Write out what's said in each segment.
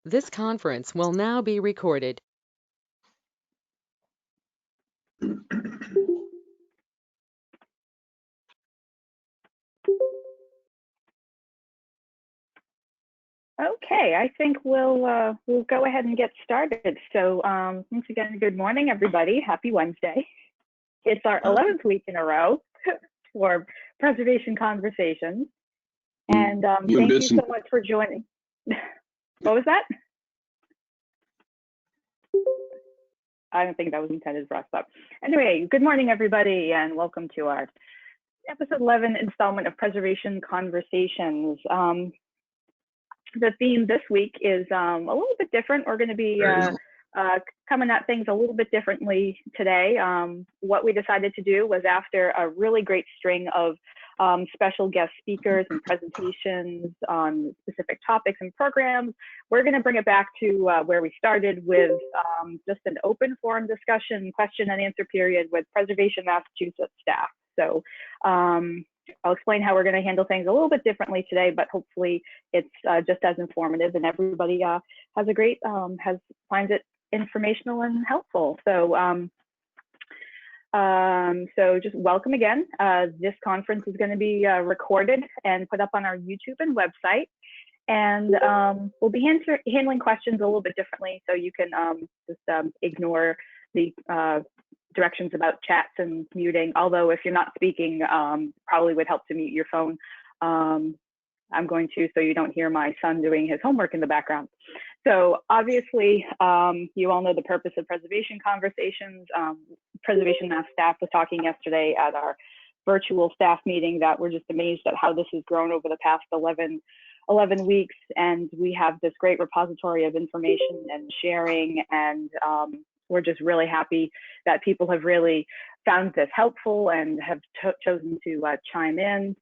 This conference will now be recorded. Okay, I think we'll go ahead and get started. So once again, good morning, everybody. Happy Wednesday. It's our 11th week in a row for Preservation Conversations. And thank you so much for joining. What was that? I don't think that was intended for us, but anyway, good morning, everybody, and welcome to our episode 11 installment of Preservation Conversations. The theme this week is a little bit different. We're going to be coming at things a little bit differently today. What we decided to do was, after a really great string of special guest speakers and presentations on specific topics and programs, we're going to bring it back to where we started with just an open forum discussion, question and answer period with Preservation Massachusetts staff. So I'll explain how we're going to handle things a little bit differently today, but hopefully it's just as informative, and everybody has a great finds it informational and helpful. So so just welcome again. This conference is going to be recorded and put up on our YouTube and website, and we'll be handling questions a little bit differently, so you can just ignore the directions about chats and muting, although if you're not speaking, probably would help to mute your phone. I'm going to, so you don't hear my son doing his homework in the background. So obviously, you all know the purpose of Preservation Conversations. Preservation Mass staff was talking yesterday at our virtual staff meeting that we're just amazed at how this has grown over the past 11 weeks, and we have this great repository of information and sharing, and we're just really happy that people have really found this helpful and have chosen to chime in,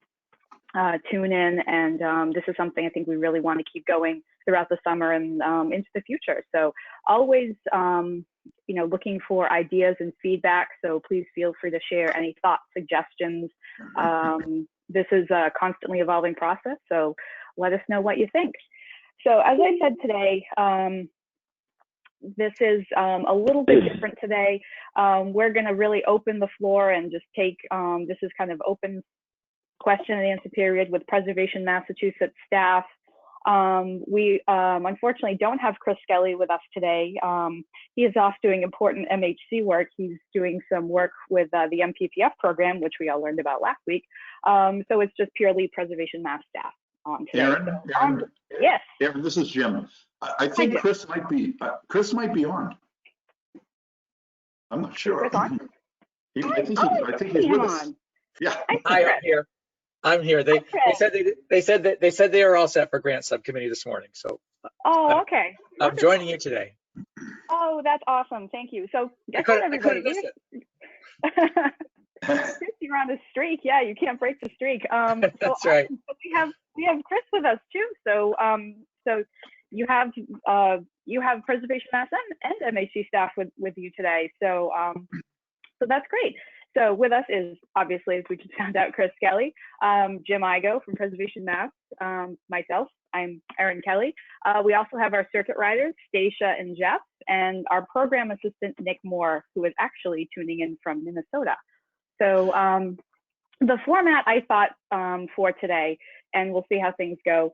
tune in, and this is something I think we really want to keep going throughout the summer and into the future. So always, looking for ideas and feedback. So please feel free to share any thoughts, suggestions. This is a constantly evolving process, so let us know what you think. So as I said today, this is a little bit different today. We're going to really open the floor and just take, this is kind of open question and answer period with Preservation Massachusetts staff. We unfortunately don't have Chris Skelly with us today. He is off doing important MHC work. He's doing some work with the MPPF program, which we all learned about last week. So it's just purely Preservation Mass staff on today. Erin, yes. Erin, this is Jim. I think Chris might be on. I'm not sure. I think he's with us. Yeah. Hi, I'm here. They said they are all set for grant subcommittee this morning. So. Oh, okay. I'm joining you today. Oh, that's awesome. Thank you. So guess what, everybody? You're on a streak. Yeah, you can't break the streak. That's right. So we have Chris with us too. So so you have Preservation Mass and MHC staff with you today. So so that's great. So with us is, obviously, as we just found out, Chris Skelly, Jim Igo from Preservation Mass, myself, I'm Erin Kelly. We also have our circuit riders, Stacia and Jeff, and our program assistant, Nick Moore, who is actually tuning in from Minnesota. So the format I thought for today, and we'll see how things go,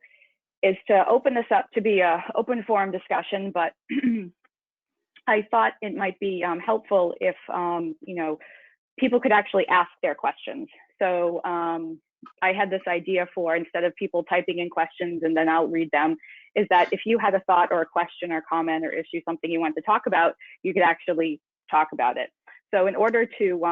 is to open this up to be an open forum discussion, but I thought it might be helpful if, people could actually ask their questions. So I had this idea for, instead of people typing in questions and then I'll read them, is that if you had a thought or a question or comment or issue, something you want to talk about, you could actually talk about it. So in order to,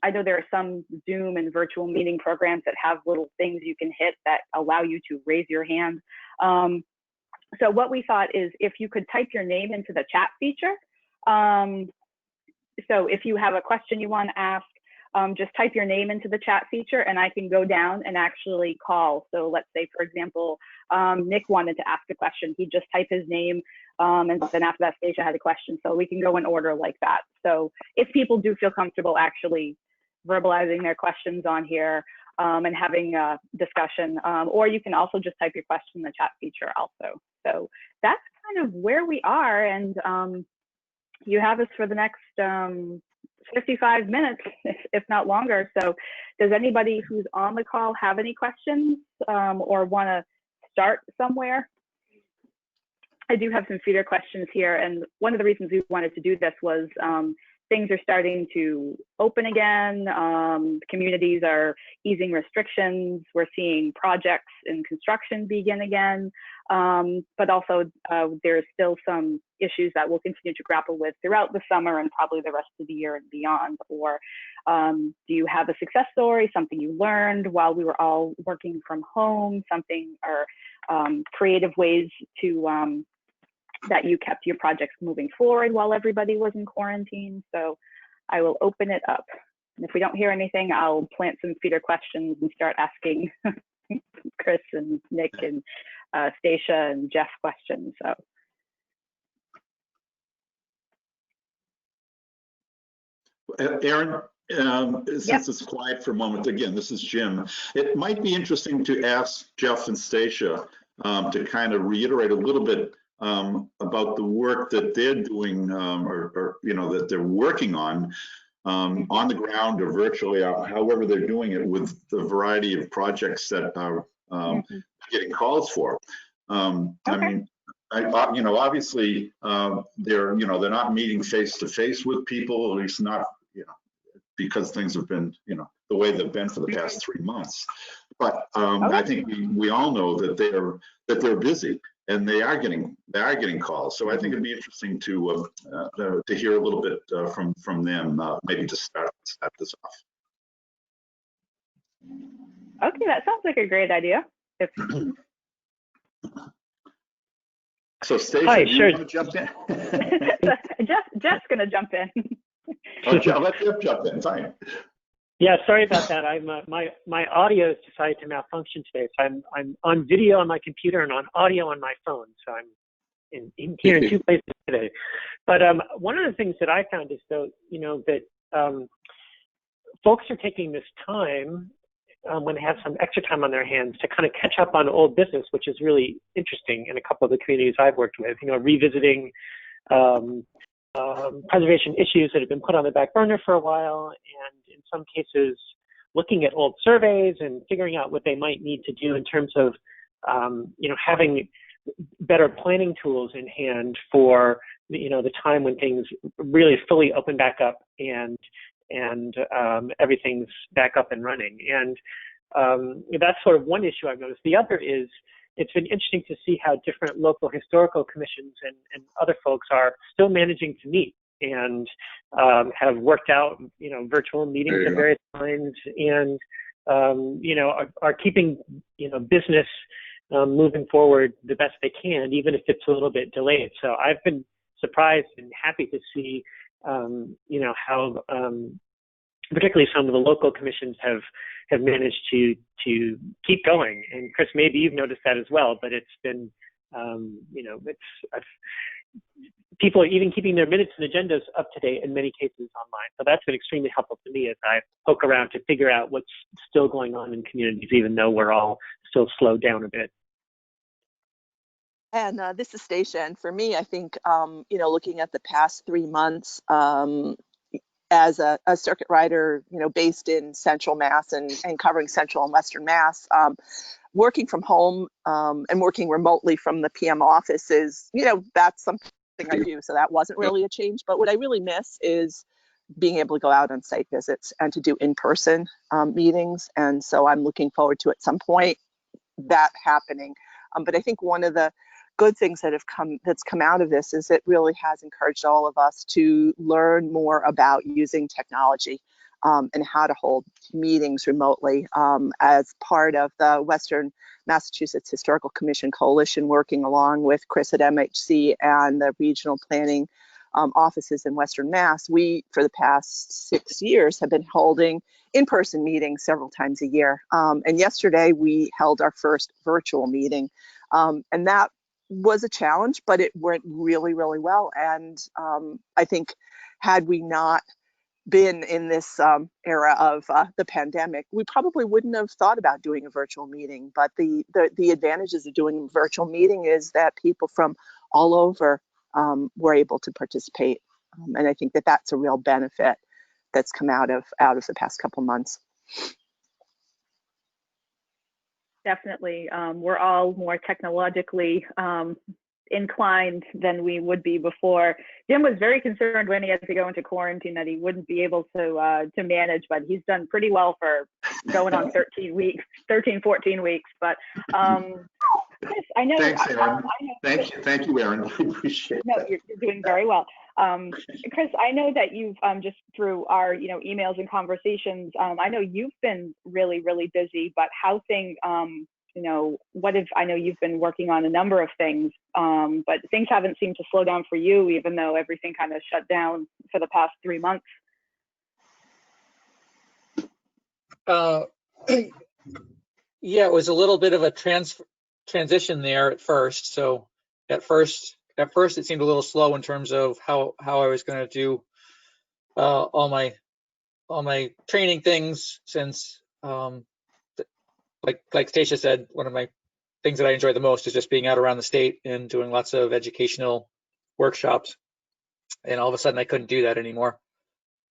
I know there are some Zoom and virtual meeting programs that have little things you can hit that allow you to raise your hand. So what we thought is, if you could type your name into the chat feature, so if you have a question you want to ask, just type your name into the chat feature and I can go down and actually call. So let's say, for example, Nick wanted to ask a question. He'd just type his name, and then after that stage I had a question. So we can go in order like that. So if people do feel comfortable actually verbalizing their questions on here and having a discussion, or you can also just type your question in the chat feature also. So that's kind of where we are, and you have us for the next 55 minutes, if not longer. So does anybody who's on the call have any questions or want to start somewhere? I do have some feeder questions here, and one of the reasons we wanted to do this was things are starting to open again. Communities are easing restrictions. We're seeing projects in construction begin again, but also there's still some issues that we'll continue to grapple with throughout the summer and probably the rest of the year and beyond. Or do you have a success story, something you learned while we were all working from home, something or creative ways to that you kept your projects moving forward while everybody was in quarantine? So I will open it up. And if we don't hear anything, I'll plant some feeder questions and start asking Chris and Nick and Stacia and Jeff questions. So. Aaron, since it's quiet for a moment, again, this is Jim. It might be interesting to ask Jeff and Stacia to kind of reiterate a little bit about the work that they're doing or that they're working on the ground or virtually, however they're doing it with the variety of projects that are getting calls for. I mean, obviously they're not meeting face to face with people, at least not because things have been the way they've been for the past 3 months. But I think we all know that they're busy. And they are getting calls, so I think it'd be interesting to hear a little bit from them, maybe to start this off. Okay, that sounds like a great idea. So, Stacia, hi, do you sure. want to jump in? Jeff's going to jump in. Okay, I'll let Jeff jump in. Fine. Yeah, sorry about that. I'm my audio has decided to malfunction today, so I'm on video on my computer and on audio on my phone. So I'm in here in two places today. But one of the things that I found is though that folks are taking this time when they have some extra time on their hands to kind of catch up on old business, which is really interesting in a couple of the communities I've worked with. Revisiting preservation issues that have been put on the back burner for a while, and in some cases looking at old surveys and figuring out what they might need to do in terms of having better planning tools in hand for the time when things really fully open back up and everything's back up and running. And that's sort of one issue I've noticed. The other is it's been interesting to see how different local historical commissions and other folks are still managing to meet and have worked out, virtual meetings at various times and, are keeping, business moving forward the best they can, even if it's a little bit delayed. So I've been surprised and happy to see, how particularly some of the local commissions have managed to keep going. And Chris, maybe you've noticed that as well, but it's been, people are even keeping their minutes and agendas up to date in many cases online. So that's been extremely helpful to me as I poke around to figure out what's still going on in communities, even though we're all still slowed down a bit. And this is Stacia, and for me, I think, looking at the past 3 months, as a circuit rider, based in Central Mass and covering Central and Western Mass, working from home and working remotely from the PM office is, that's something I do. So that wasn't really a change. But what I really miss is being able to go out on site visits and to do in-person meetings. And so I'm looking forward to at some point that happening. But I think one of the good things that's come out of this is it really has encouraged all of us to learn more about using technology and how to hold meetings remotely as part of the Western Massachusetts Historical Commission Coalition, working along with Chris at MHC and the regional planning offices in Western Mass. We, for the past 6 years, have been holding in-person meetings several times a year. And yesterday we held our first virtual meeting. And that was a challenge, but it went really, really well. And I think had we not been in this era of the pandemic, we probably wouldn't have thought about doing a virtual meeting. But the advantages of doing a virtual meeting is that people from all over were able to participate. And I think that that's a real benefit that's come out of the past couple months. Definitely. We're all more technologically inclined than we would be before. Jim was very concerned when he had to go into quarantine that he wouldn't be able to manage, but he's done pretty well for going on 13 weeks, 14 weeks. But Chris, I know. Thanks, Erin. Thank you, Erin. I appreciate No, that. you're doing very well. Chris, I know that you've just through our emails and conversations, I know you've been really, really busy, but how things, what if, I know you've been working on a number of things, but things haven't seemed to slow down for you, even though everything kind of shut down for the past 3 months. Yeah, it was a little bit of a transition there at first. So at first it seemed a little slow in terms of how I was going to do all my training things, since like Stacia said, one of my things that I enjoy the most is just being out around the state and doing lots of educational workshops. And all of a sudden I couldn't do that anymore.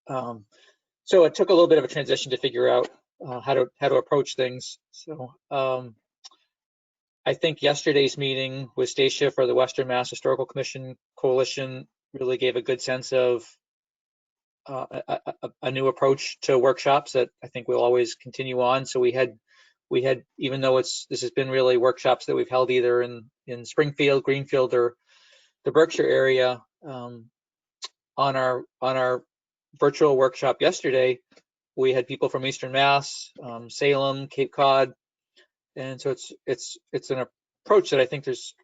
So it took a little bit of a transition to figure out how to approach things. So I think yesterday's meeting with Stacia for the Western Mass Historical Commission Coalition really gave a good sense of a new approach to workshops that I think we'll always continue on. So we had, even though this has been really workshops that we've held either in Springfield, Greenfield, or the Berkshire area, on our virtual workshop yesterday, we had people from Eastern Mass, Salem, Cape Cod, and so it's an approach that I think there's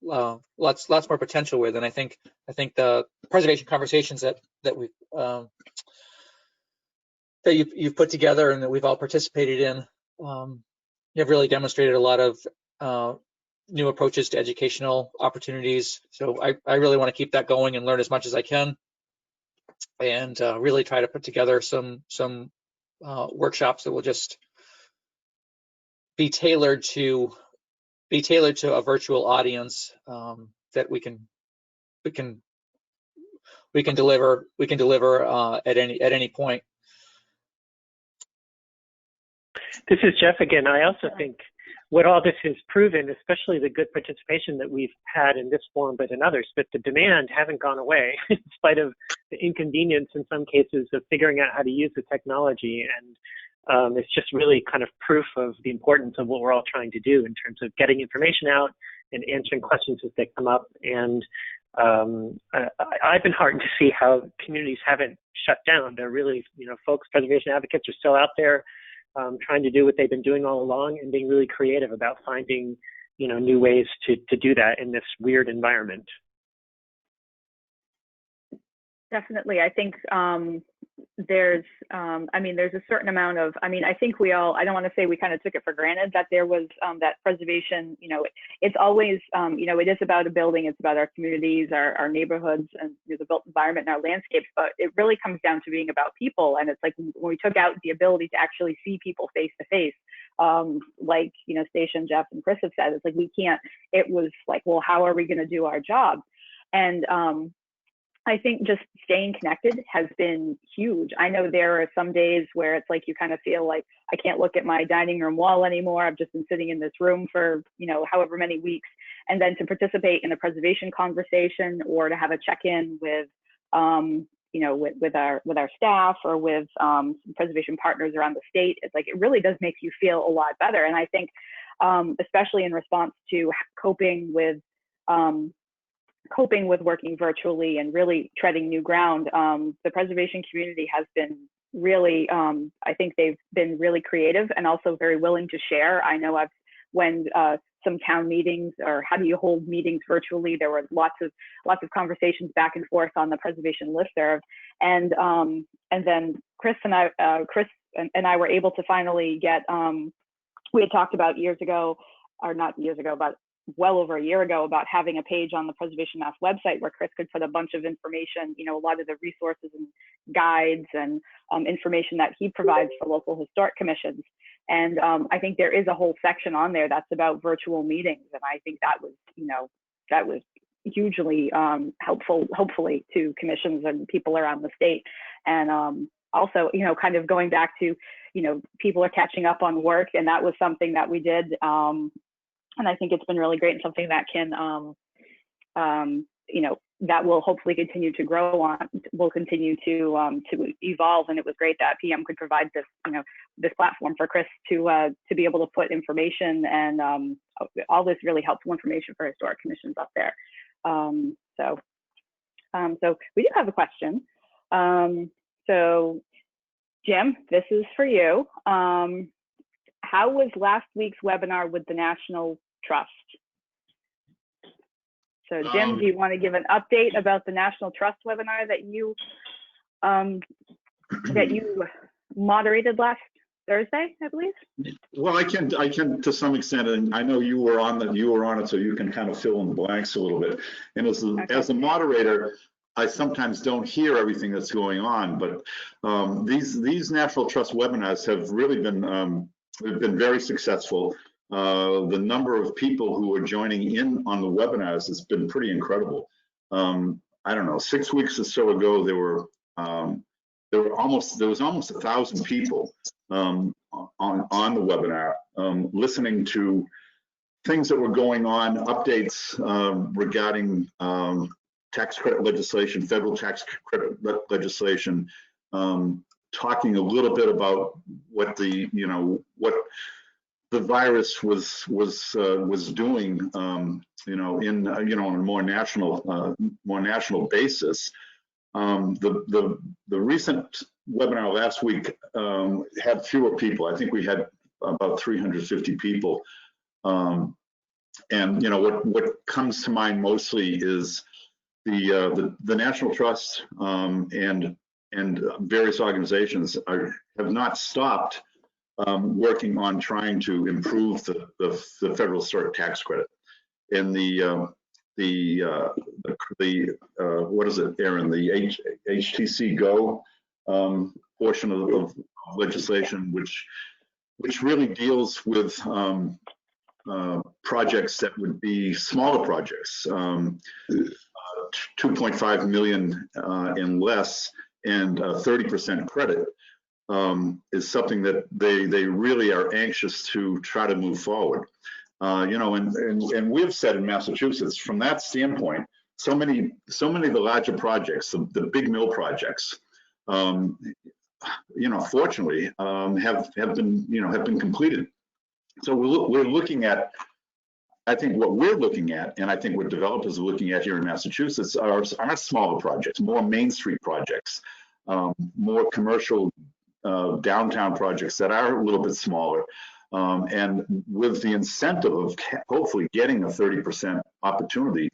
lots more potential with. And I think the preservation conversations that we've that you've put together and that we've all participated in have really demonstrated a lot of new approaches to educational opportunities. So I really want to keep that going and learn as much as I can, and really try to put together some workshops that will just be tailored to a virtual audience, that we can deliver at any point. This is Jeff again. I also think what all this has proven, especially the good participation that we've had in this forum, but in others, but the demand haven't gone away in spite of the inconvenience in some cases of figuring out how to use the technology. And it's just really kind of proof of the importance of what we're all trying to do in terms of getting information out and answering questions as they come up. And I've been heartened to see how communities haven't shut down. They're really, folks, preservation advocates are still out there trying to do what they've been doing all along and being really creative about finding, new ways to do that in this weird environment. Definitely. I think there's a certain amount of, I think we all, I don't want to say we kind of took it for granted that there was that preservation, it's always, it is about a building, it's about our communities, our neighborhoods, and the built environment and our landscapes, but it really comes down to being about people. And it's like when we took out the ability to actually see people face to face, like, Stacia and Jeff and Chris have said, it's like, it was like, well, how are we going to do our job? And I think just staying connected has been huge. I know there are some days where it's like you kind of feel like I can't look at my dining room wall anymore. I've just been sitting in this room for, however many weeks. And then to participate in a preservation conversation or to have a check-in with, with our staff or with some preservation partners around the state, it's like it really does make you feel a lot better. And I think, especially in response to coping with working virtually and really treading new ground, the preservation community has been really, I think they've been really creative and also very willing to share. I know when some town meetings or how do you hold meetings virtually, there were lots of conversations back and forth on the preservation listserv. And then Chris and I were able to finally get, we had talked about years ago, or not years ago, but well over a year ago, about having a page on the Preservation Mass website where Chris could put a bunch of information, a lot of the resources and guides and information that he provides for local historic commissions. And I think there is a whole section on there that's about virtual meetings. And I think that was, that was hugely helpful, hopefully, to commissions and people around the state. And also, you know, kind of going back to, you know, people are catching up on work, and that was something that we did. And I think it's been really great, and something that can, you know, that will hopefully continue to grow on, will continue to evolve. And it was great that PM could provide this, you know, this platform for Chris to be able to put information and all this really helpful information for historic commissions up there. So we do have a question. So Jim, this is for you. How was last week's webinar with the National Trust? So Jim, do you want to give an update about the National Trust webinar that you moderated last Thursday, I believe? Well, I can to some extent, and I know you were on it, so you can kind of fill in the blanks a little bit. And as a moderator, I sometimes don't hear everything that's going on, but these National Trust webinars have really been very successful. The number of people who are joining in on the webinars has been pretty incredible. I don't know, 6 weeks or so ago, there was almost 1,000 people on the webinar, listening to things that were going on, updates regarding tax credit legislation, federal tax credit legislation, talking a little bit about what the virus was doing, on a more national basis. The recent webinar last week had fewer people. I think we had about 350 people. And what comes to mind mostly is the National Trust and various organizations have not stopped working on trying to improve the federal historic tax credit. And what is it, Aaron? The HTC Go portion of legislation, which really deals with projects that would be smaller projects, 2.5 million and less, and 30% credit. Is something that they really are anxious to try to move forward. And we've said in Massachusetts, from that standpoint, so many of the larger projects, the big mill projects, fortunately, have been completed. So we're looking at, I think what we're looking at, and I think what developers are looking at here in Massachusetts are smaller projects, more Main Street projects, more commercial downtown projects that are a little bit smaller, and with the incentive of hopefully getting a 30% opportunity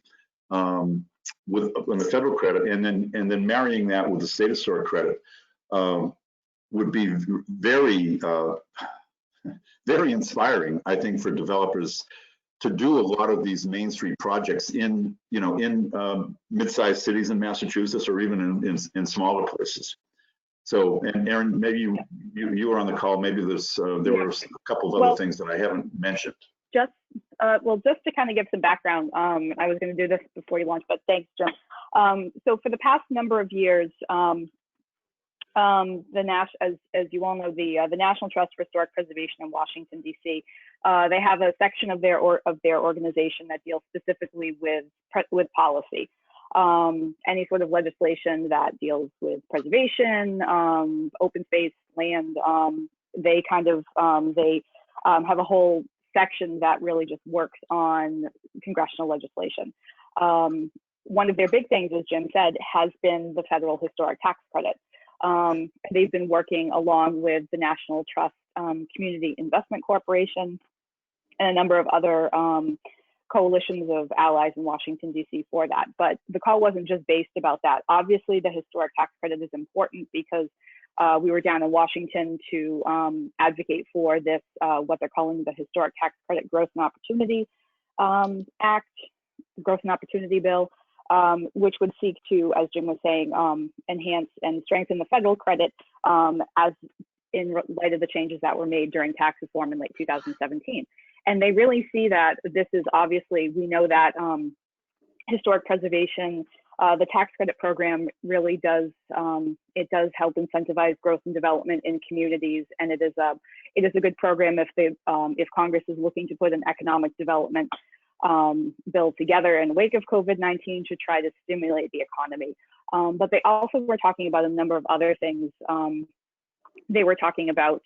on the federal credit, and then marrying that with the state historic credit would be very very inspiring, I think, for developers to do a lot of these Main Street projects in mid-sized cities in Massachusetts, or even in smaller places. So, and Aaron, maybe you were on the call. Maybe there were a couple of other things that I haven't mentioned. Just to kind of give some background, I was going to do this before you launched, but thanks, Jim. So for the past number of years, as you all know, the National Trust for Historic Preservation in Washington, D.C., they have a section of their organization that deals specifically with policy. Any sort of legislation that deals with preservation, open space, land, they kind of have a whole section that really just works on congressional legislation. One of their big things, as Jim said, has been the federal historic tax credit. They've been working along with the National Trust Community Investment Corporation and a number of other coalitions of allies in Washington, D.C. for that. But the call wasn't just based about that. Obviously, the historic tax credit is important because we were down in Washington to advocate for this, what they're calling the Historic Tax Credit Growth and Opportunity Act, Growth and Opportunity Bill, which would seek to, as Jim was saying, enhance and strengthen the federal credit as in light of the changes that were made during tax reform in late 2017. And they really see that this is obviously, we know that historic preservation. The tax credit program really does, it does help incentivize growth and development in communities, and it is a good program if Congress is looking to put an economic development bill together in the wake of COVID-19 to try to stimulate the economy. But they also were talking about a number of other things. They were talking about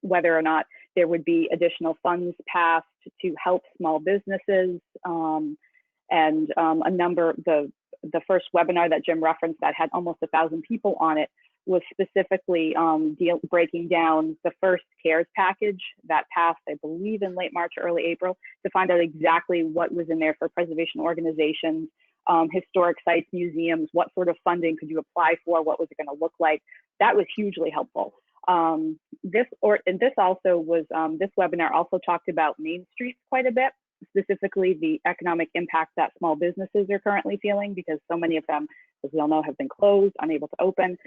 whether or not there would be additional funds passed to help small businesses, and a number, the first webinar that Jim referenced that had almost 1,000 people on it was specifically breaking down the first CARES package that passed, I believe, in late March or early April, to find out exactly what was in there for preservation organizations, historic sites, museums, what sort of funding could you apply for, what was it going to look like. That was hugely helpful. This webinar also talked about Main Streets quite a bit, specifically the economic impact that small businesses are currently feeling, because so many of them, as we all know, have been closed, unable to open.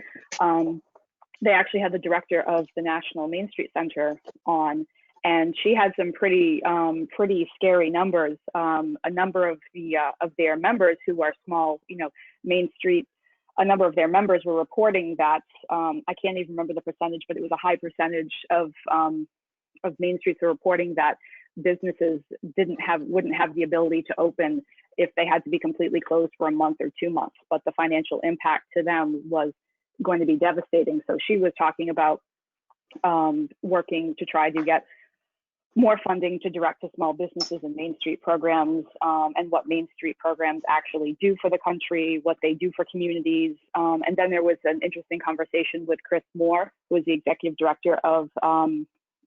They actually had the director of the National Main Street Center on, and she had some pretty scary numbers. A number of their members who are small, Main Street, a number of their members were reporting that, I can't even remember the percentage, but it was a high percentage of Main Streets were reporting that businesses wouldn't have the ability to open if they had to be completely closed for a month or 2 months, but the financial impact to them was going to be devastating. So she was talking about working to try to get more funding to direct to small businesses and Main Street programs, and what Main Street programs actually do for the country, what they do for communities. And then there was an interesting conversation with Chris Moore, who is the executive director of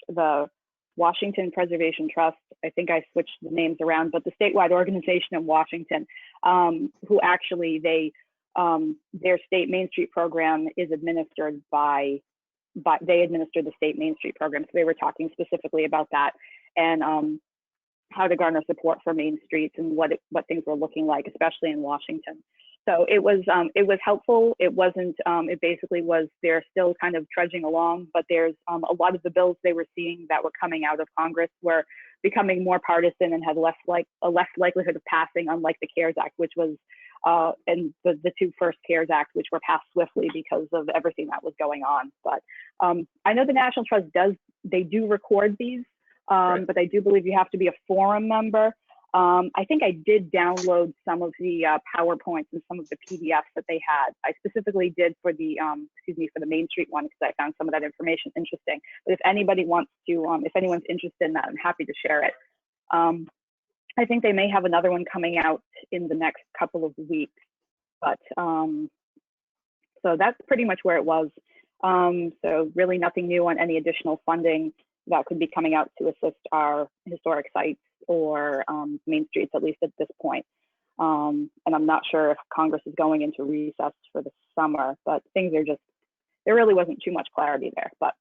the Washington Preservation Trust. I think I switched the names around, but the statewide organization in Washington, who actually their state Main Street program is administered by they administer the state Main Street program. So they were talking specifically about that and how to garner support for Main Streets and what things were looking like, especially in Washington. So it was helpful. It wasn't, it basically was, they're still kind of trudging along, but there's a lot of the bills they were seeing that were coming out of Congress were becoming more partisan and had a less likelihood of passing, unlike the CARES Act, which was, and the two first CARES Act, which were passed swiftly because of everything that was going on. But I know the National Trust they do record these, right. But I do believe you have to be a forum member. I think I did download some of the PowerPoints and some of the PDFs that they had. I specifically did for the, for the Main Street one, because I found some of that information interesting. But if anybody wants to, if anyone's interested in that, I'm happy to share it. I think they may have another one coming out in the next couple of weeks. But so that's pretty much where it was. So really nothing new on any additional funding that could be coming out to assist our historic sites or Main Streets, at least at this point. And I'm not sure if Congress is going into recess for the summer, but things are just, there really wasn't too much clarity there. But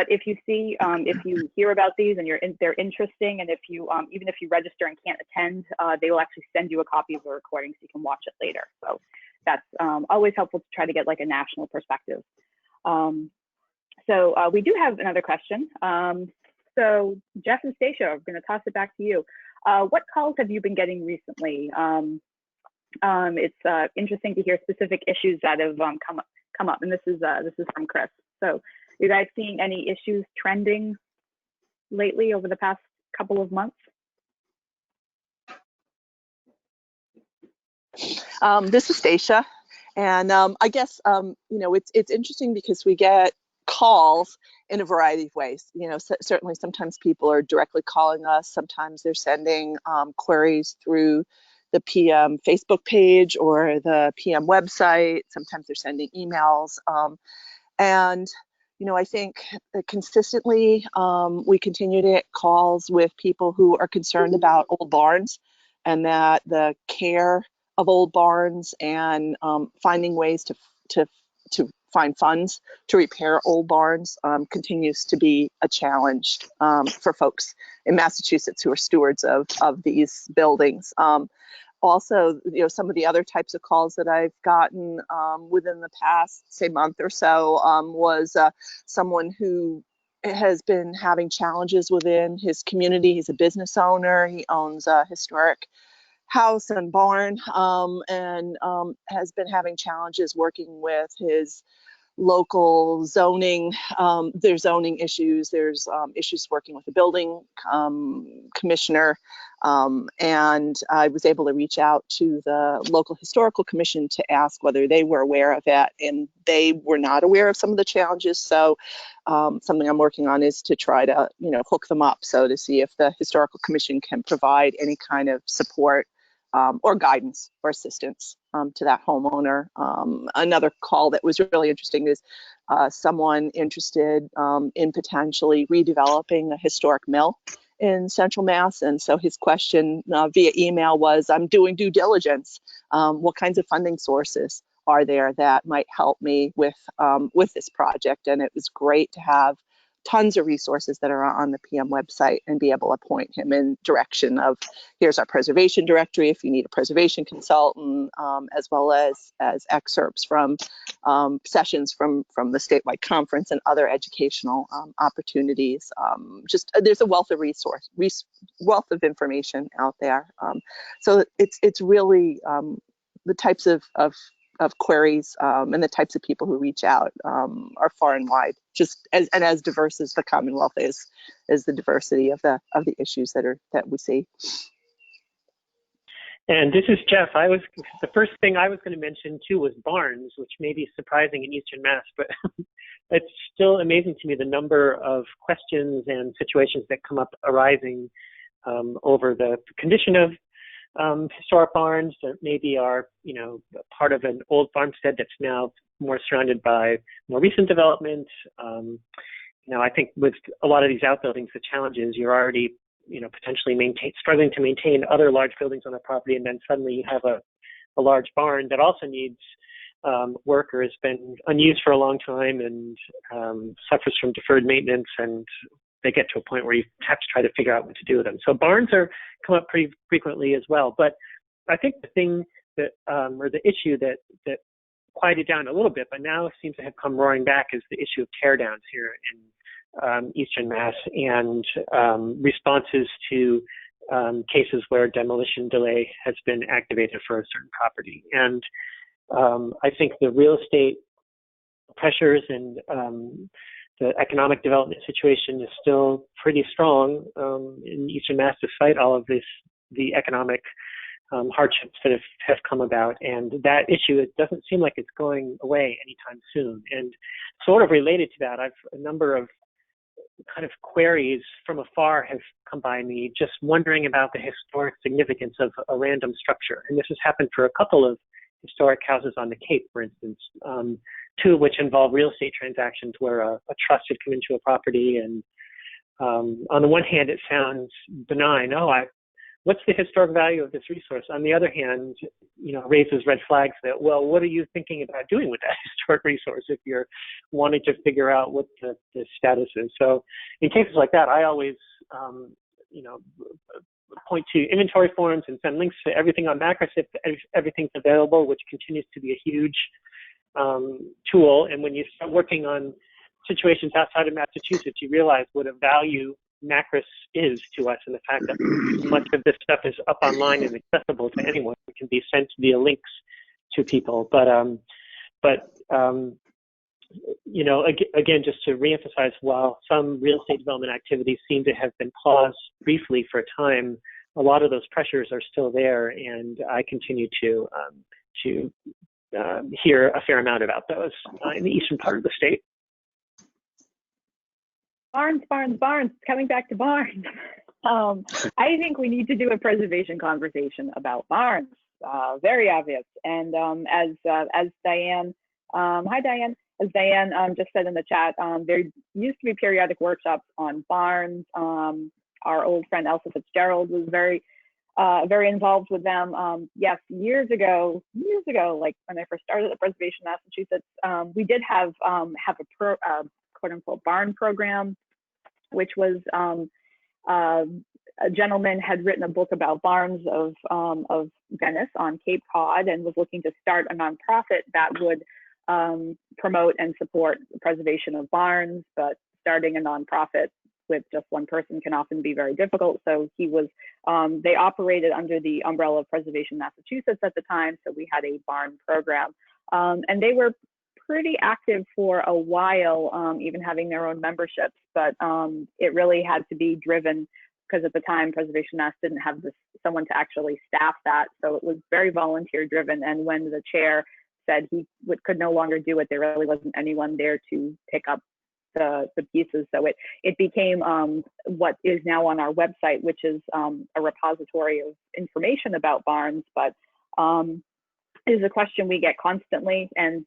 if you see, if you hear about these and they're interesting, and if you, even if you register and can't attend, they will actually send you a copy of the recording so you can watch it later. So that's always helpful to try to get like a national perspective. So we do have another question. So Jeff and Stacia, I'm going to toss it back to you. What calls have you been getting recently? It's interesting to hear specific issues that have come up, and this is from Chris. So, you guys seeing any issues trending lately over the past couple of months? This is Stacia, and I guess it's interesting because we get calls in a variety of ways. Certainly sometimes people are directly calling us. Sometimes they're sending queries through the PM Facebook page or the PM website. Sometimes they're sending emails. And I think that consistently we continue to get calls with people who are concerned about old barns, and that the care of old barns and finding ways to find funds to repair old barns continues to be a challenge for folks in Massachusetts who are stewards of these buildings. Also, some of the other types of calls that I've gotten within the past, say, month or so was someone who has been having challenges within his community. He's a business owner. He owns a historic house and barn, and has been having challenges working with his local zoning. There's zoning issues. There's issues working with the building commissioner. And I was able to reach out to the local historical commission to ask whether they were aware of that, and they were not aware of some of the challenges. So something I'm working on is to try to, hook them up. So to see if the historical commission can provide any kind of support or guidance or assistance to that homeowner. Another call that was really interesting is someone interested in potentially redeveloping a historic mill in Central Mass. And so his question via email was, I'm doing due diligence. What kinds of funding sources are there that might help me with this project? And it was great to have tons of resources that are on the PM website and be able to point him in direction of, here's our preservation directory if you need a preservation consultant, as well as excerpts from sessions from the statewide conference and other educational opportunities. Just there's a wealth of wealth of information out there. So it's really the types of queries and the types of people who reach out are far and wide, just as diverse as the Commonwealth is the diversity of the issues that we see. And this is Jeff. The first thing I was going to mention too was barns, which may be surprising in Eastern Mass, but it's still amazing to me the number of questions and situations that come up arising over the condition of historic barns that maybe are, part of an old farmstead that's now more surrounded by more recent development. I think with a lot of these outbuildings, the challenge is you're already, potentially struggling to maintain other large buildings on the property, and then suddenly you have a large barn that also needs work or has been unused for a long time and suffers from deferred maintenance, and they get to a point where you have to try to figure out what to do with them. So barns come up pretty frequently as well. But I think the thing that, or the issue that quieted down a little bit, but now seems to have come roaring back, is the issue of teardowns here in Eastern Mass and responses to cases where demolition delay has been activated for a certain property. And I think the real estate pressures and the economic development situation is still pretty strong in Eastern Mass, despite all of the economic hardships that have come about. And that issue, it doesn't seem like it's going away anytime soon. And sort of related to that, a number of kind of queries from afar have come by me, just wondering about the historic significance of a random structure. And this has happened for a couple of historic houses on the Cape, for instance, two of which involve real estate transactions where a trust had come into a property. And on the one hand, it sounds benign. What's the historic value of this resource? On the other hand, raises red flags that, well, what are you thinking about doing with that historic resource if you're wanting to figure out what the status is? So in cases like that, I always, point to inventory forms and send links to everything on Macros if everything's available, which continues to be a huge tool. And when you start working on situations outside of Massachusetts, you realize what a value Macros is to us, and the fact that much of this stuff is up online and accessible to anyone. It can be sent via links to people. But again, just to reemphasize, while some real estate development activities seem to have been paused briefly for a time, a lot of those pressures are still there, and I continue to hear a fair amount about those in the eastern part of the state. Barns, coming back to barns. I think we need to do a preservation conversation about barns. Very obvious. And as Diane, hi Diane, as Diane just said in the chat, there used to be periodic workshops on barns. Our old friend Elsa Fitzgerald was very involved with them. Yes, years ago, like when I first started at Preservation Massachusetts, we did have a quote unquote barn program, which was a gentleman had written a book about barns of Venice on Cape Cod and was looking to start a nonprofit that would promote and support the preservation of barns, but starting a nonprofit with just one person can often be very difficult. So he was They operated under the umbrella of Preservation Massachusetts at the time, so we had a barn program. And they were pretty active for a while, even having their own memberships, but it really had to be driven because at the time Preservation Mass didn't have someone to actually staff that, so it was very volunteer driven. And when the chair said he could no longer do it, there really wasn't anyone there to pick up the pieces. So it became what is now on our website, which is a repository of information about barns, but is a question we get constantly, and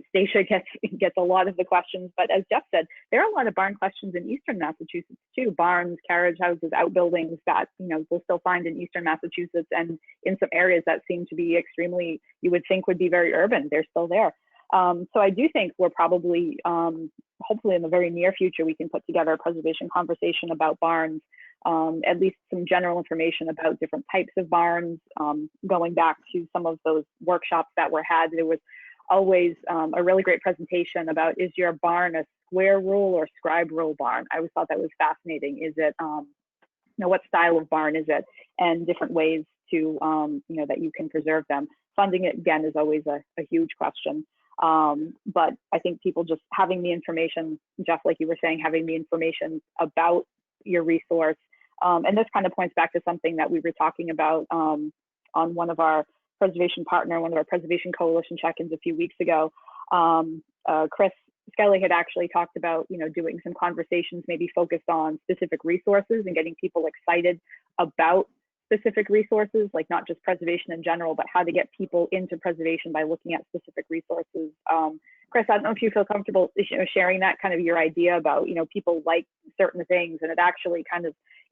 Stacia gets a lot of the questions. But as Jeff said, there are a lot of barn questions in Eastern Massachusetts too. Barns, carriage houses, outbuildings that we'll still find in Eastern Massachusetts, and in some areas that seem to be extremely, you would think would be very urban, they're still there. So I do think we're probably, hopefully in the very near future, we can put together a preservation conversation about barns. At least some general information about different types of barns. Going back to some of those workshops that were had, there was always a really great presentation about, is your barn a square rule or scribe rule barn? I always thought that was fascinating. Is it, what style of barn is it? And different ways to, that you can preserve them. Funding it, again, is always a huge question. But I think people just having the information, Jeff, like you were saying, having the information about your resource. And this kind of points back to something that we were talking about on one of our preservation coalition check-ins a few weeks ago. Chris Skelly had actually talked about, doing some conversations maybe focused on specific resources and getting people excited about specific resources, like not just preservation in general, but how to get people into preservation by looking at specific resources. Chris, I don't know if you feel comfortable sharing that kind of your idea about, people like certain things, and it actually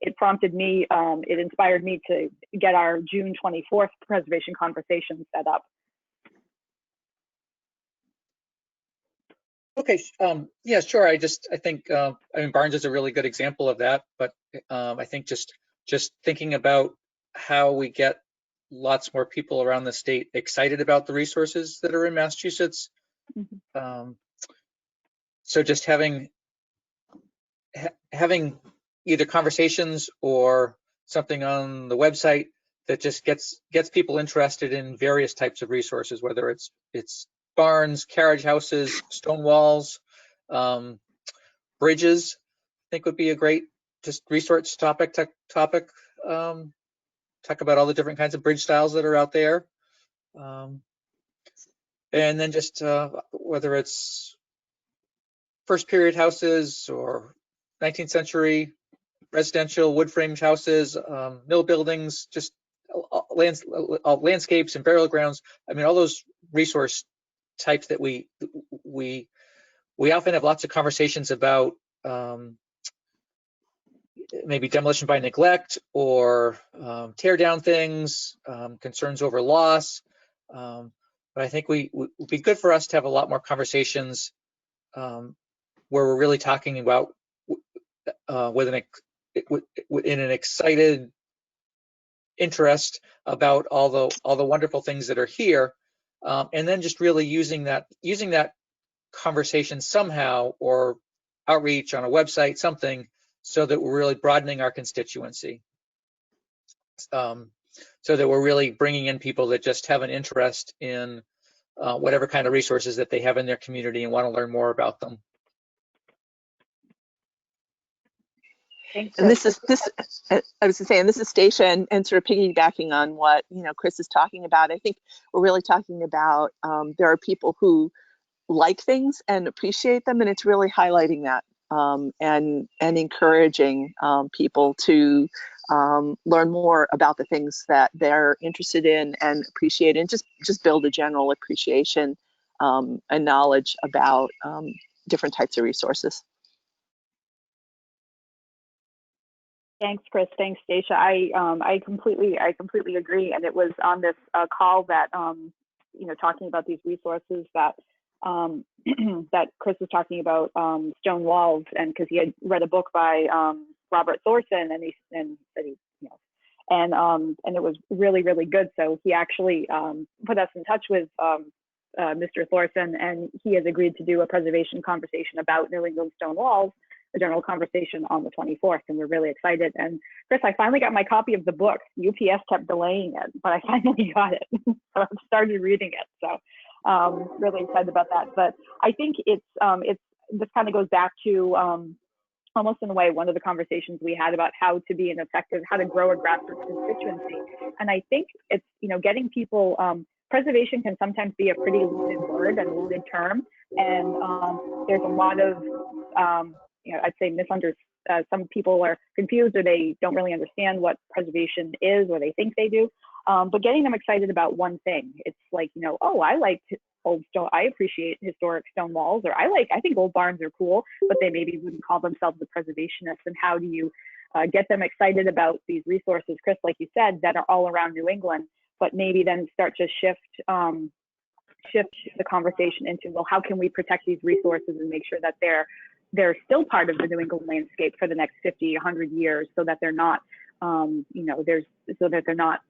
it prompted me, it inspired me to get our June 24th preservation conversation set up. Okay, yeah, sure. I think, Barnes is a really good example of that, but I think just thinking about how we get lots more people around the state excited about the resources that are in Massachusetts. Mm-hmm. So just having either conversations or something on the website that just gets people interested in various types of resources, whether it's barns, carriage houses, stone walls, bridges, I think would be a great just resource topic. Talk about all the different kinds of bridge styles that are out there. And then just whether it's first period houses or 19th century residential wood framed houses, mill buildings, just landscapes and burial grounds. All those resource types that we often have lots of conversations about, maybe demolition by neglect or tear down things, concerns over loss. But I think it would be good for us to have a lot more conversations where we're really talking about in an excited interest about all the wonderful things that are here, and then just really using that conversation somehow, or outreach on a website, something, so that we're really broadening our constituency, so that we're really bringing in people that just have an interest in whatever kind of resources that they have in their community and want to learn more about them. And this is Stacia, and sort of piggybacking on what Chris is talking about. I think we're really talking about there are people who like things and appreciate them, and it's really highlighting that and encouraging people to learn more about the things that they're interested in and appreciate, and just build a general appreciation and knowledge about different types of resources. Thanks, Chris. Thanks, Stacia. I completely agree. And it was on this call that talking about these resources that that Chris was talking about, stone walls, and because he had read a book by Robert Thorson, and it was really, really good. So he actually put us in touch with Mr. Thorson, and he has agreed to do a preservation conversation about New England stone walls a general conversation on the 24th, and we're really excited. And Chris, I finally got my copy of the book. UPS kept delaying it, but I finally got it. So I started reading it. So really excited about that. But I think it's this kind of goes back to almost in a way one of the conversations we had about how to be an effective, how to grow a grassroots constituency. And I think it's, getting people, preservation can sometimes be a pretty loaded word and loaded term. And there's a lot of, I'd say some people are confused, or they don't really understand what preservation is, or they think they do. But getting them excited about one thing, it's like, oh, I like old stone, I appreciate historic stone walls, or I think old barns are cool, but they maybe wouldn't call themselves a preservationist. And how do you get them excited about these resources, Chris, like you said, that are all around New England, but maybe then start to shift the conversation into, well, how can we protect these resources and make sure that they're still part of the New England landscape for the next 50, 100 years, so that they're not, so that they're not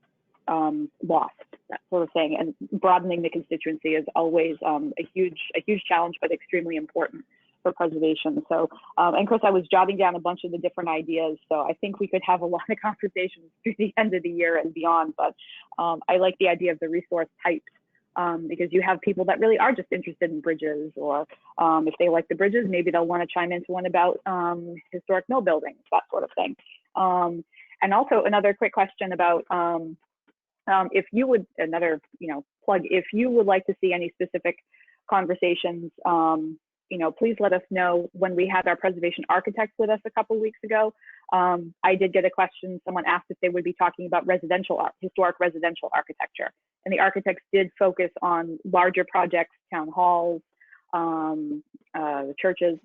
lost, that sort of thing. And broadening the constituency is always a huge challenge, but extremely important for preservation. So, and Chris, I was jotting down a bunch of the different ideas, so I think we could have a lot of conversations through the end of the year and beyond. But I like the idea of the resource types, because you have people that really are just interested in bridges, or if they like the bridges, maybe they'll want to chime into one about historic mill buildings, that sort of thing. And also another quick question about if you would, plug, if you would like to see any specific conversations, please let us know. When we had our preservation architects with us a couple of weeks ago, I did get a question. Someone asked if they would be talking about historic residential architecture. And the architects did focus on larger projects, town halls, churches.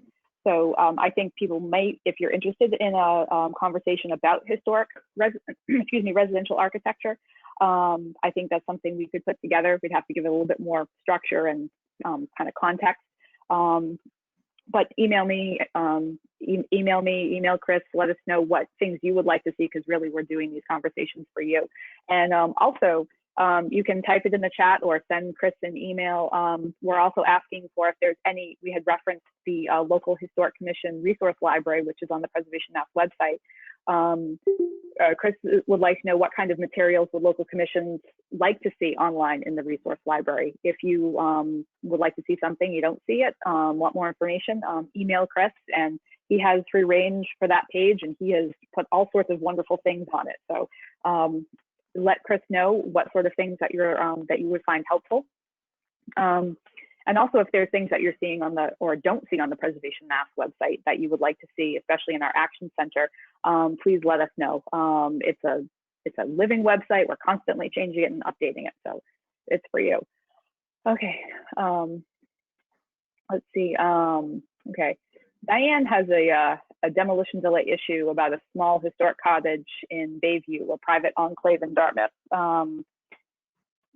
So I think people might, if you're interested in a conversation about historic residential architecture, I think that's something we could put together. We'd have to give it a little bit more structure and kind of context. But email me, email Chris, let us know what things you would like to see, because really we're doing these conversations for you. And also, you can type it in the chat or send Chris an email. We're also asking for if there's any, we had referenced the local historic commission resource library, which is on the Preservation Mass website. Chris would like to know what kind of materials would local commissions like to see online in the resource library. If you would like to see something, you don't see it, want more information, email Chris, and he has free range for that page, and he has put all sorts of wonderful things on it. So let Chris know what sort of things that that you would find helpful. And also, if there's things that you're seeing on the, or don't see on the Preservation Mass website that you would like to see, especially in our Action Center, please let us know. It's a living website. We're constantly changing it and updating it, so it's for you. Okay, let's see. Okay, Diane has a demolition delay issue about a small historic cottage in Bayview, a private enclave in Dartmouth.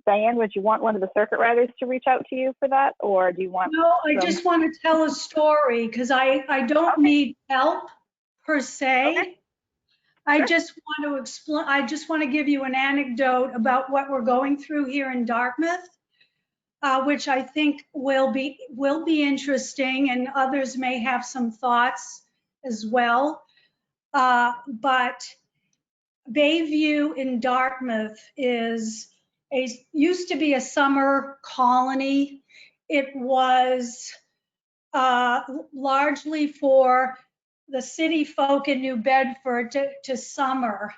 Diane, would you want one of the circuit riders to reach out to you for that, or do you want? No, I just want to tell a story, because I don't need help per se. Okay. I just want to explain. I just want to give you an anecdote about what we're going through here in Dartmouth, which I think will be interesting, and others may have some thoughts as well. But Bayview in Dartmouth used to be a summer colony. It was largely for the city folk in New Bedford to summer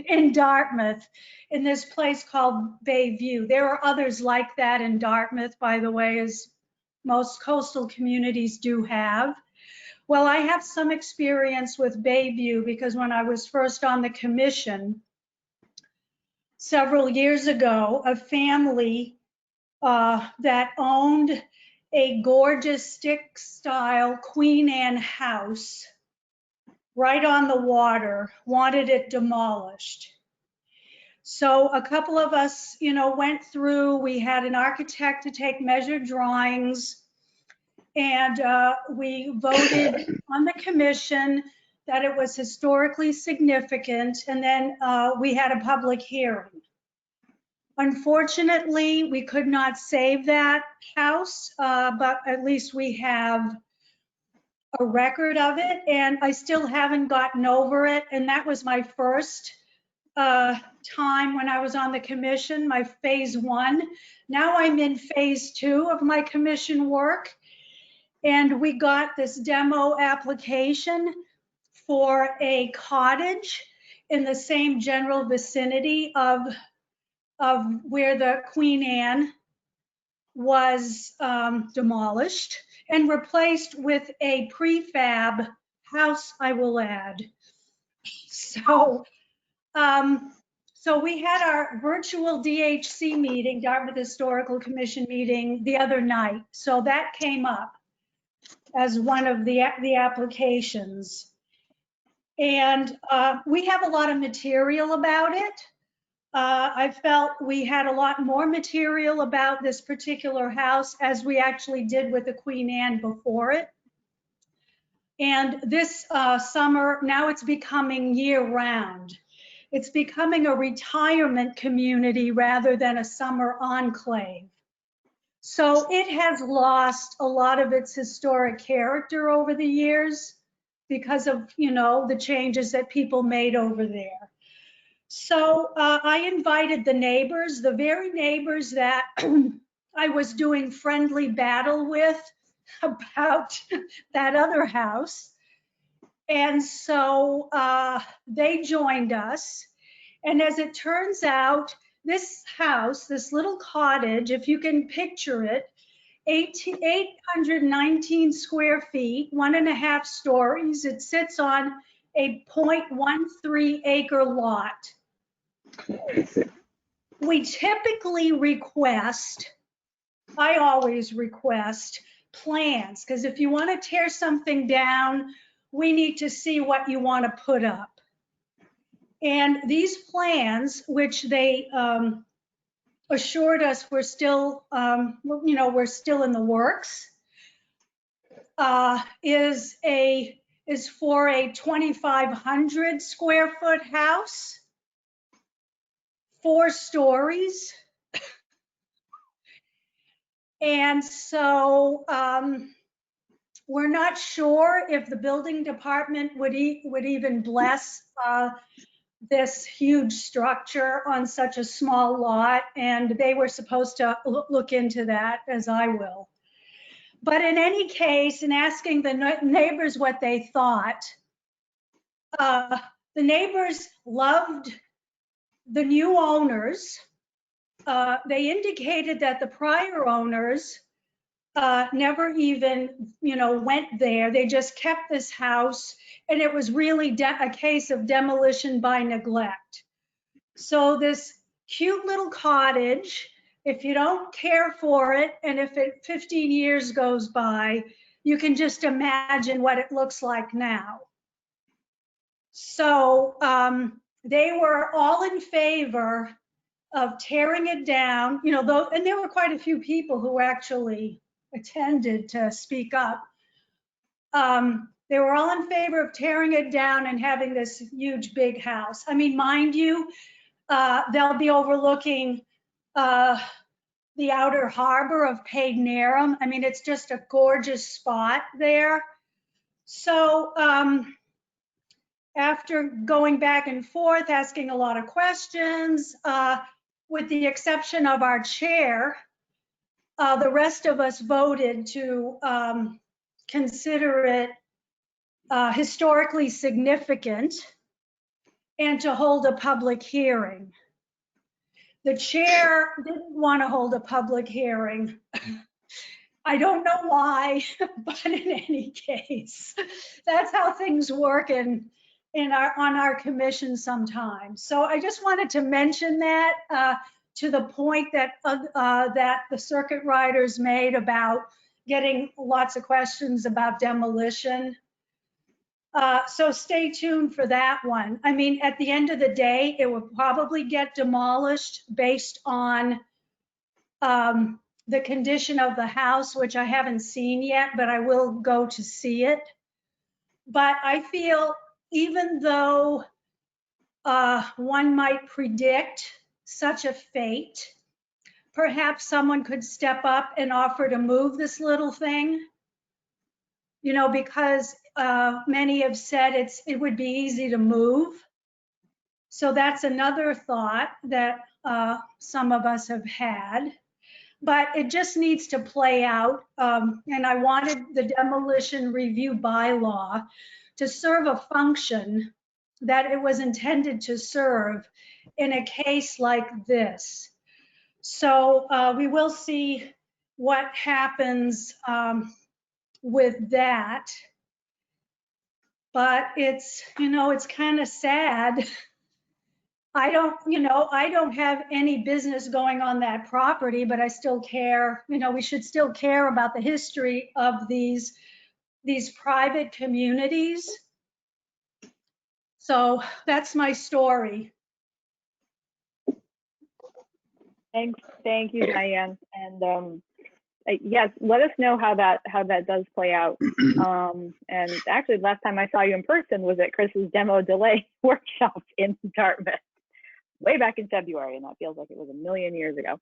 in Dartmouth, in this place called Bayview. There are others like that in Dartmouth, by the way, as most coastal communities do have. Well, I have some experience with Bayview, because when I was first on the commission several years ago, a family that owned a gorgeous stick-style Queen Anne house right on the water wanted it demolished. So a couple of us, went through. We had an architect to take measured drawings, and we voted on the commission that it was historically significant, and then we had a public hearing. Unfortunately, we could not save that house, but at least we have a record of it, and I still haven't gotten over it. And that was my first time when I was on the commission, my phase 1. Now I'm in phase 2 of my commission work, and we got this demo application for a cottage in the same general vicinity of where the Queen Anne was demolished and replaced with a prefab house, I will add. So, so we had our virtual DHC meeting, Dartmouth Historical Commission meeting, the other night. So that came up as one of the applications. And we have a lot of material about it. I felt we had a lot more material about this particular house as we actually did with the Queen Anne before it. And this summer, now it's becoming year-round. It's becoming a retirement community rather than a summer enclave. So it has lost a lot of its historic character over the years because of, you know, the changes that people made over there. So I invited the neighbors, the very neighbors that I was doing friendly battle with about that other house. And so they joined us. And as it turns out, this house, this little cottage, if you can picture it, 819 square feet, 1.5 stories. It sits on a 0.13 acre lot. We typically request, I always request plans, because if you want to tear something down, we need to see what you want to put up. And these plans, which they assured us we're still, you know, we're still in the works, is for a 2,500 square foot house, 4 stories. And so we're not sure if the building department would even bless this huge structure on such a small lot, and they were supposed to look into that, as I will. But in any case, in asking the neighbors what they thought, the neighbors loved the new owners. They indicated that the prior owners never even, you know, went there. They just kept this house, and it was really a case of demolition by neglect. So this cute little cottage, if you don't care for it, and if 15 years goes by, you can just imagine what it looks like now. So they were all in favor of tearing it down, you know, and there were quite a few people who actually attended to speak up. They were all in favor of tearing it down and having this huge big house. I mean, mind you, they'll be overlooking the outer harbor of Paidnarum. I mean, it's just a gorgeous spot there. So after going back and forth, asking a lot of questions, with the exception of our chair, the rest of us voted to consider it historically significant and to hold a public hearing. The chair didn't want to hold a public hearing. I don't know why, but in any case, that's how things work on our commission sometimes. So I just wanted to mention that to the point that that the circuit riders made about getting lots of questions about demolition. So stay tuned for that one. I mean, at the end of the day, it will probably get demolished based on the condition of the house, which I haven't seen yet, but I will go to see it. But I feel even though one might predict such a fate, perhaps someone could step up and offer to move this little thing. you know, because many have said it would be easy to move. So that's another thought that some of us have had. But it just needs to play out. And I wanted the demolition review bylaw to serve a function that it was intended to serve in a case like this. So we will see what happens with that. But it's, you know, it's kind of sad. I don't have any business going on that property, but I still care. You know, we should still care about the history of these private communities. So that's my story. Thank you, Diane. And yes, let us know how that does play out. And actually, last time I saw you in person was at Chris's demo delay workshop in Dartmouth, way back in February, and that feels like it was a million years ago.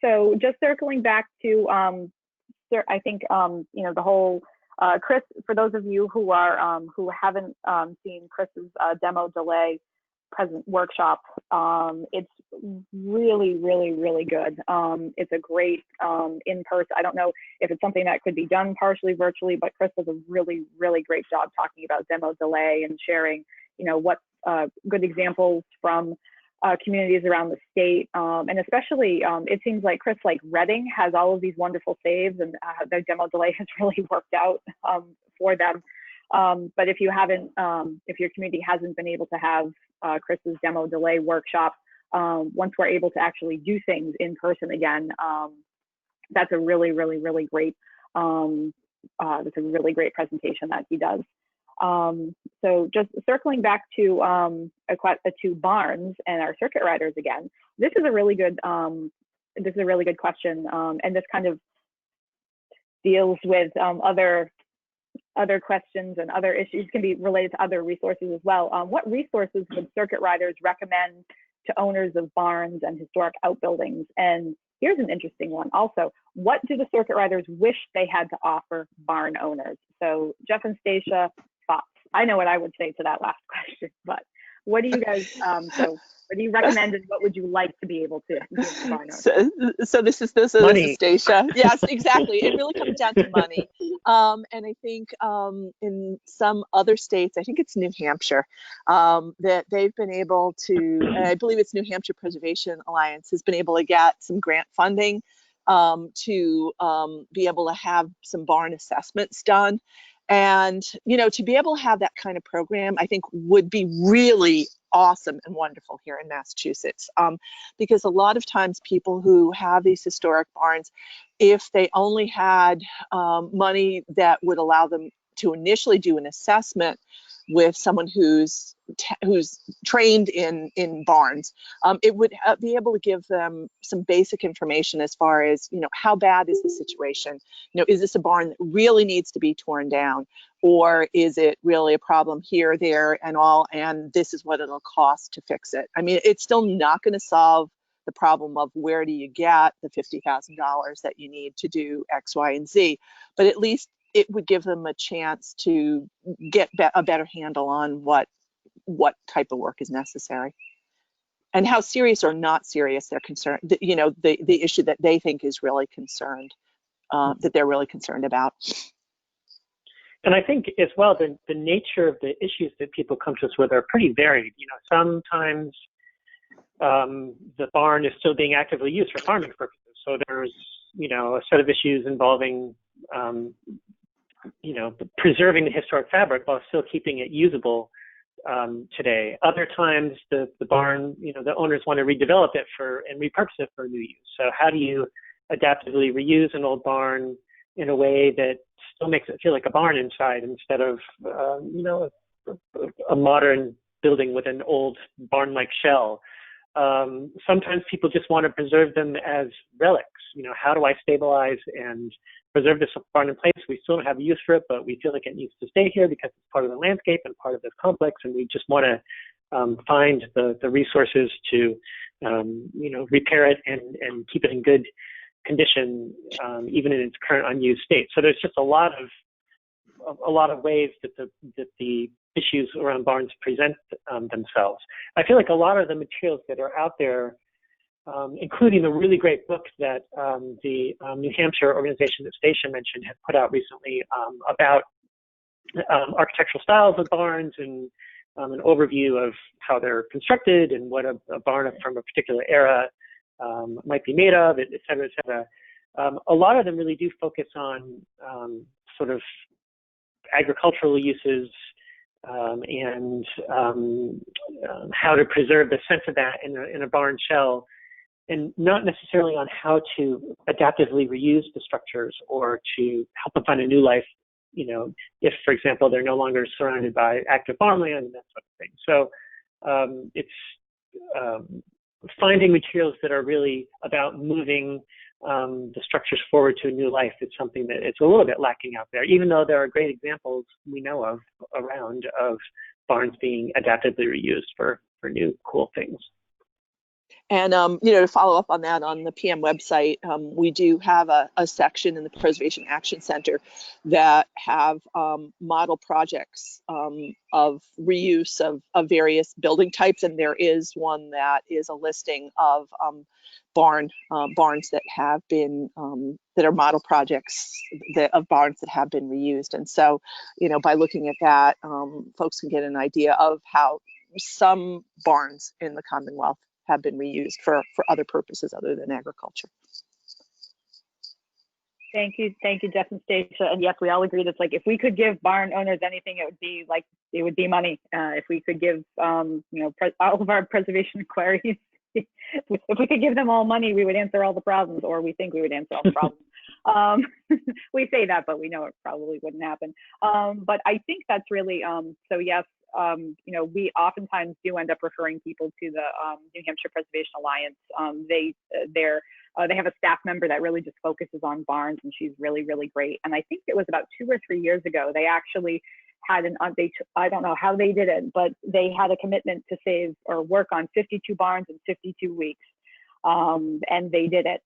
So just circling back to, I think you know, the whole Chris. For those of you who are who haven't seen Chris's demo delay present workshop, it's really, really, really good. It's a great in person. I don't know if it's something that could be done partially virtually, but Chris does a really, really great job talking about demo delay and sharing, you know, what good examples from communities around the state, and especially it seems like Chris, like Reading, has all of these wonderful saves, and their demo delay has really worked out for them. But if you haven't, if your community hasn't been able to have Chris's demo delay workshop, once we're able to actually do things in person again, that's a really, really, really great, that's a really great presentation that he does. So just circling back to Barnes and our circuit riders again, this is a really good question, and this kind of deals with other questions and other issues, can be related to other resources as well. What resources would circuit riders recommend to owners of barns and historic outbuildings? And here's an interesting one also. What do the circuit riders wish they had to offer barn owners? So Jeff and Stacia, thoughts? I know what I would say to that last question, but what do you guys, what do you recommend, and what would you like to be able to give to barn owners? So this is Stacia. Yes, exactly. It really comes down to money. And I think in some other states, I think it's New Hampshire, that they've been able to, and I believe it's New Hampshire Preservation Alliance, has been able to get some grant funding to be able to have some barn assessments done. And, you know, to be able to have that kind of program, I think would be really awesome and wonderful here in Massachusetts, because a lot of times people who have these historic barns, if they only had money that would allow them to initially do an assessment with someone who's trained in barns, it would be able to give them some basic information as far as, you know, how bad is the situation? You know, is this a barn that really needs to be torn down, or is it really a problem here, there, and all, and this is what it'll cost to fix it? I mean, it's still not going to solve the problem of where do you get the $50,000 that you need to do X, Y, and Z, but at least it would give them a chance to get a better handle on what type of work is necessary and how serious or not serious they're concerned, you know, the issue that they think is really concerned, that they're really concerned about. And I think as well, the nature of the issues that people come to us with are pretty varied. You know, sometimes the barn is still being actively used for farming purposes. So there's, you know, a set of issues involving you know, preserving the historic fabric while still keeping it usable today. Other times the barn, you know, the owners want to redevelop it and repurpose it for new use. So how do you adaptively reuse an old barn in a way that still makes it feel like a barn inside instead of, you know, a modern building with an old barn-like shell? Sometimes people just want to preserve them as relics. You know, how do I stabilize and preserve this barn in place? We still don't have use for it, but we feel like it needs to stay here because it's part of the landscape and part of this complex, and we just want to find the resources to, you know, repair it and keep it in good condition, even in its current unused state. So there's just a lot of ways that the issues around barns present themselves. I feel like a lot of the materials that are out there, including the really great book that the New Hampshire organization that Stacia mentioned had put out recently about architectural styles of barns and an overview of how they're constructed and what a barn from a particular era might be made of, et cetera, et cetera. A lot of them really do focus on sort of agricultural uses and how to preserve the sense of that in a barn shell, and not necessarily on how to adaptively reuse the structures or to help them find a new life, you know, if, for example, they're no longer surrounded by active farmland and that sort of thing. So it's finding materials that are really about moving the structures forward to a new life. It's something that it's a little bit lacking out there, even though there are great examples we know of around of barns being adaptively reused for new cool things. And, you know, to follow up on that, on the PM website, we do have a section in the Preservation Action Center that have model projects of reuse of various building types. And there is one that is a listing of barns that have been, that are model projects of barns that have been reused. And so, you know, by looking at that, folks can get an idea of how some barns in the Commonwealth have been reused for other purposes other than agriculture. Thank you, Jeff and Stacia. And yes, we all agree that's like, if we could give barn owners anything, it would be money. If we could give, you know, all of our preservation inquiries, if we could give them all money, we would answer all the problems, or we think we would answer all the problems. We say that, but we know it probably wouldn't happen. But I think that's really, so yes, you know, we oftentimes do end up referring people to the New Hampshire Preservation Alliance. They have a staff member that really just focuses on barns, and she's really, really great. And I think it was about 2 or 3 years ago, they actually had I don't know how they did it, but they had a commitment to save or work on 52 barns in 52 weeks. And they did it.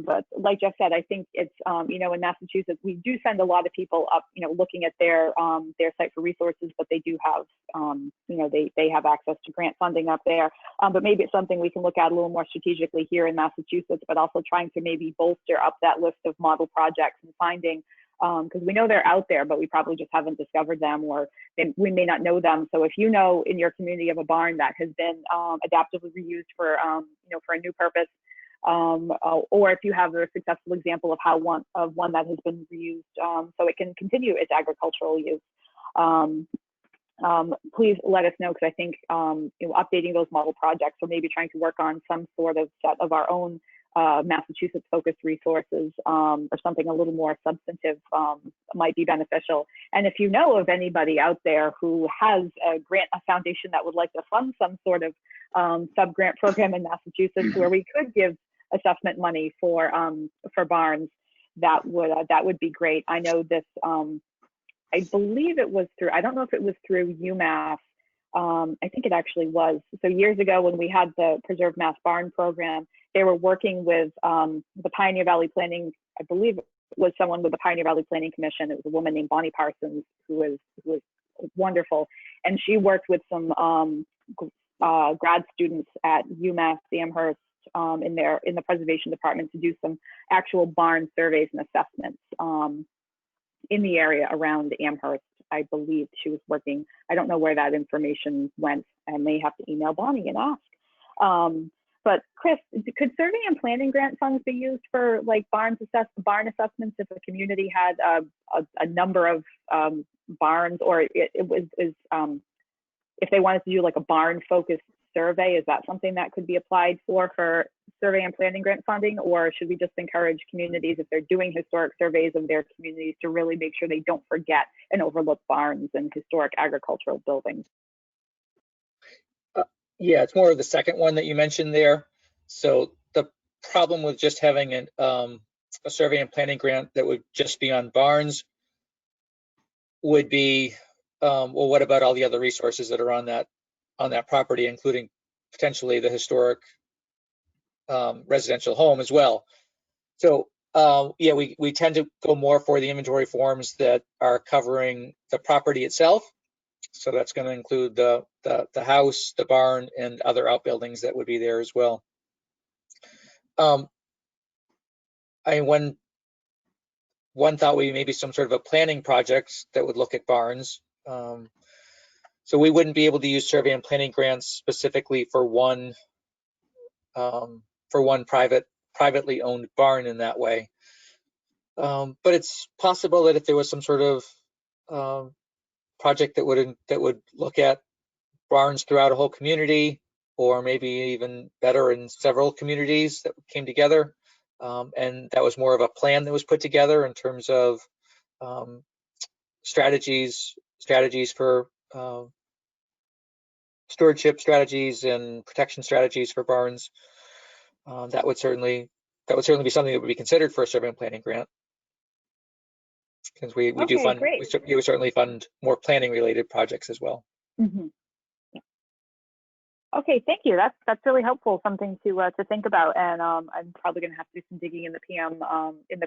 But like Jeff said, I think it's, you know, in Massachusetts, we do send a lot of people up, you know, looking at their site for resources, but they do have, you know, they have access to grant funding up there. But maybe it's something we can look at a little more strategically here in Massachusetts, but also trying to maybe bolster up that list of model projects and finding, because we know they're out there, but we probably just haven't discovered them, or we may not know them. So if you know in your community of a barn that has been adaptively reused for, you know, for a new purpose, or if you have a successful example of one that has been reused, so it can continue its agricultural use, please let us know, because I think, you know, updating those model projects, or maybe trying to work on some sort of set of our own Massachusetts focused resources, or something a little more substantive, might be beneficial. And if you know of anybody out there who has a foundation that would like to fund some sort of sub-grant program in Massachusetts where we could give assessment money for barns, that would be great. I know this, I believe it was through, I don't know if it was through UMass. I think it actually was. So years ago when we had the Preserve Mass Barn program, they were working with the Pioneer Valley Planning, I believe it was someone with the Pioneer Valley Planning Commission. It was a woman named Bonnie Parsons, who was wonderful. And she worked with some grad students at UMass Amherst in the preservation department to do some actual barn surveys and assessments in the area around Amherst. I believe she was working. I don't know where that information went. I may have to email Bonnie and ask. But Chris, could survey and planning grant funds be used for like barn assessments if a community had a number of barns, or if they wanted to do like a barn focused survey, is that something that could be applied for survey and planning grant funding? Or should we just encourage communities, if they're doing historic surveys of their communities, to really make sure they don't forget and overlook barns and historic agricultural buildings? Yeah, it's more of the second one that you mentioned there. So the problem with just having a survey and planning grant that would just be on barns would be, well, what about all the other resources that are on that property, including potentially the historic residential home as well. So yeah, we tend to go more for the inventory forms that are covering the property itself. So that's going to include the house, the barn, and other outbuildings that would be there as well. One thought we maybe some sort of a planning project that would look at barns. So we wouldn't be able to use survey and planning grants specifically for one privately owned barn in that way. But it's possible that if there was some sort of project that would look at barns throughout a whole community, or maybe even better in several communities that came together, and that was more of a plan that was put together in terms of strategies for stewardship strategies and protection strategies for barns. That would certainly be something that would be considered for a survey and planning grant, because we do fund, we certainly fund more planning related projects as well. Mm-hmm. Yeah. Okay, thank you. That's really helpful. Something to think about, and I'm probably going to have to do some digging in the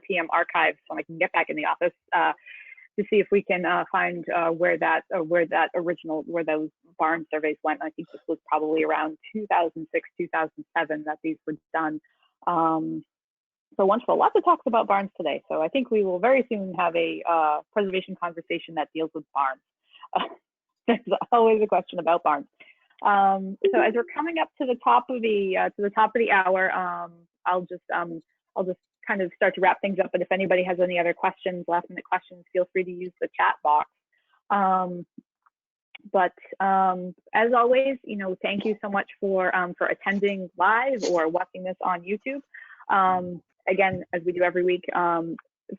PM archives when I can get back in the office to see if we can find where those barn surveys went. I think this was probably around 2006, 2007 that these were done. So wonderful. Lots of talks about barns today. So I think we will very soon have a preservation conversation that deals with barns. There's always a question about barns. So as we're coming up to the top of the hour, I'll just kind of start to wrap things up. But if anybody has any other questions, last minute questions, feel free to use the chat box. But as always, thank you so much for attending live or watching this on YouTube. Again, as we do every week,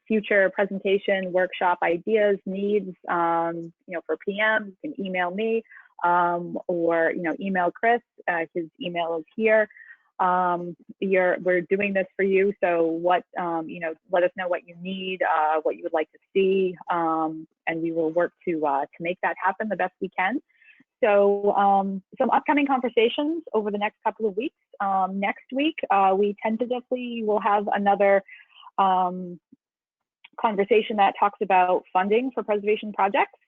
future presentation, workshop ideas, needs, for PM, you can email me or email Chris. His email is here. We're doing this for you, so let us know what you need, what you would like to see, and we will work to make that happen the best we can. So some upcoming conversations over the next couple of weeks. Next week, we tentatively will have another conversation that talks about funding for preservation projects.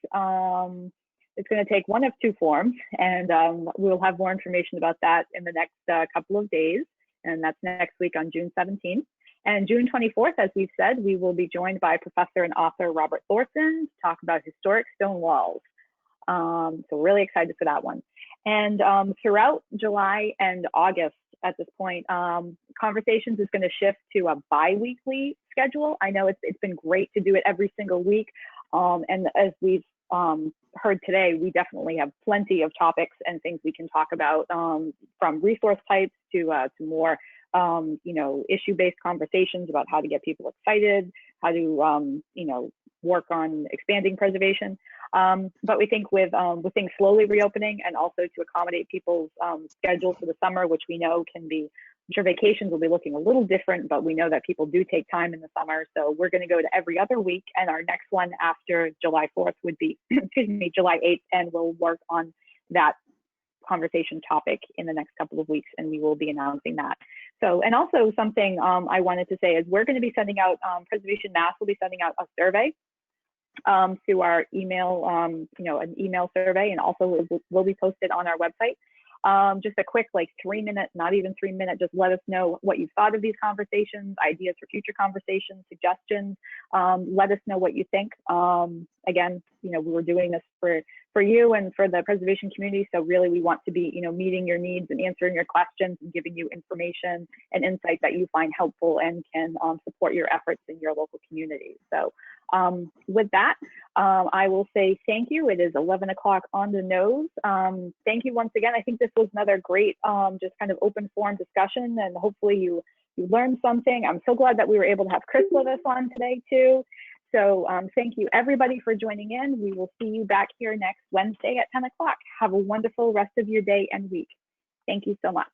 It's going to take one of two forms, and we'll have more information about that in the next couple of days, and that's next week on June 17th. And June 24th, as we've said, we will be joined by Professor and author Robert Thorson to talk about historic stone walls. So really excited for that one. And throughout July and August at this point, Conversations is going to shift to a bi-weekly schedule. I know it's been great to do it every single week. And as we've heard today, we definitely have plenty of topics and things we can talk about, from resource types to more issue-based conversations about how to get people excited, how to work on expanding preservation. But we think with things slowly reopening, and also to accommodate people's schedules for the summer, which we know can be, I'm sure vacations will be looking a little different, but we know that people do take time in the summer. So we're going to go to every other week, and our next one after July 4th would be, July 8th, and we'll work on that conversation topic in the next couple of weeks, and we will be announcing that. So, and also something I wanted to say is we're going to be sending out, Preservation Mass will be sending out a survey to our email, an email survey, and also will be posted on our website. Just a quick, 3-minute, not even 3-minute, just let us know what you thought of these conversations, ideas for future conversations, suggestions. Let us know what you think. Again, we were doing this for you and for the preservation community. So really we want to be, meeting your needs and answering your questions and giving you information and insight that you find helpful and can support your efforts in your local community. So with that, I will say thank you. It is 11 o'clock on the nose. Thank you once again. I think this was another great, just kind of open forum discussion, and hopefully you learned something. I'm so glad that we were able to have Chris with us on today too. So thank you everybody for joining in. We will see you back here next Wednesday at 10 o'clock. Have a wonderful rest of your day and week. Thank you so much.